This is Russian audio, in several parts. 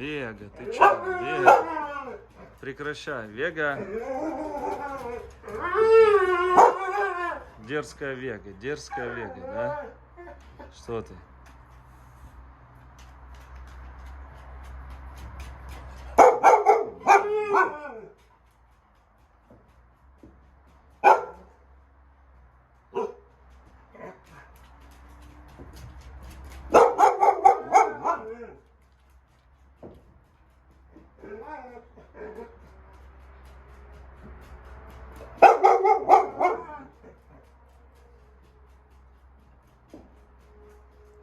Вега, ты чё? Вега. Прекращай, Вега. Дерзкая Вега, да? Что ты?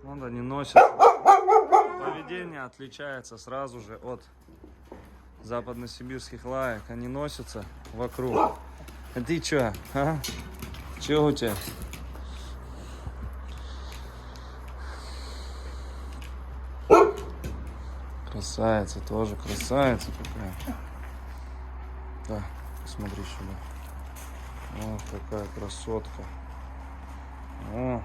Вот они носятся. Поведение отличается сразу же от западносибирских лаек. Они носятся вокруг. А ты чё? А? Чё у тебя? Красавица, тоже красавица какая. Да, смотри сюда. Вот такая красотка. О.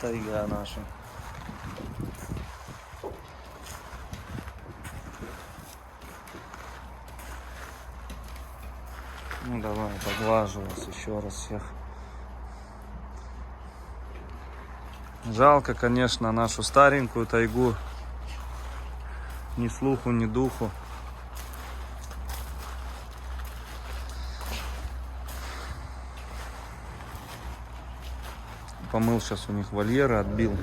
Тайга наша. Ну давай, поглажу вас еще раз всех. Жалко, конечно, нашу старенькую тайгу. Ни слуху, ни духу. Помыл сейчас у них вольеры, отбил.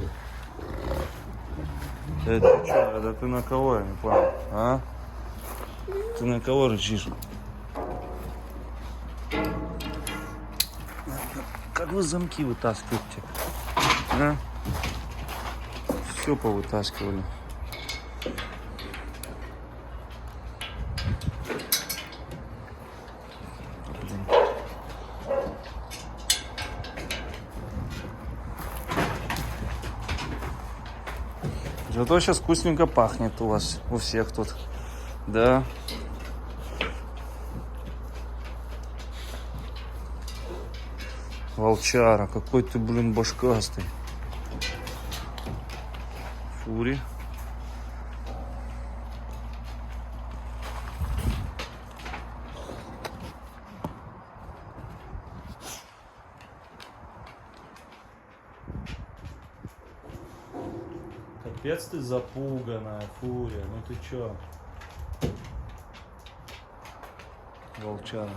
Это что? Это ты на кого, я не понял, а? Ты на кого рычишь? Как вы замки вытаскиваете? А? Все повытаскивали. Зато сейчас вкусненько пахнет у вас, у всех тут. Да. Волчара, какой ты, блин, башкастый. Фури. Капец ты запуганная, Фурия. Ну ты чё? Волчара.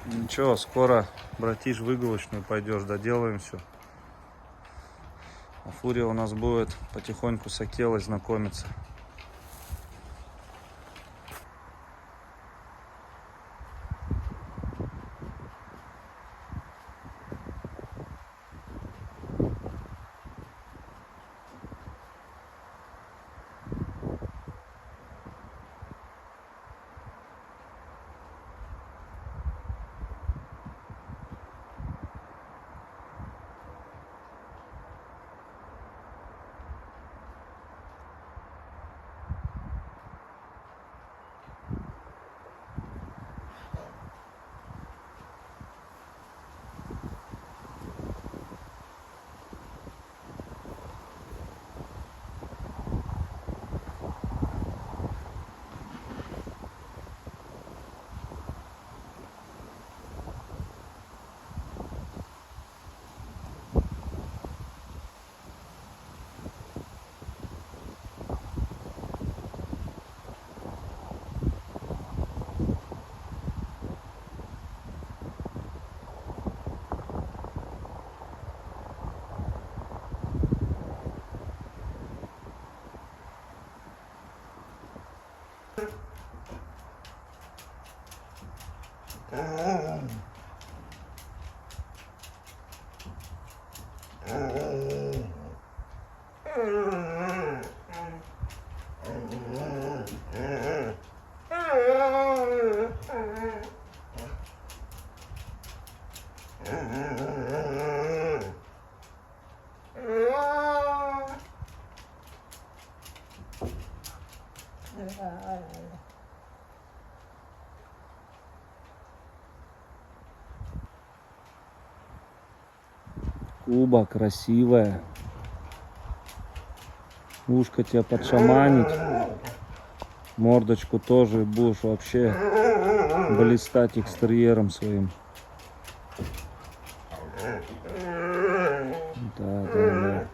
Ничего, скоро, братиш, выгулочную пойдешь, доделаем все. А Фурия у нас будет потихоньку с Акелой знакомиться. Куба красивая. Ушко тебя подшаманить. Мордочку тоже будешь вообще блистать экстерьером своим. Да.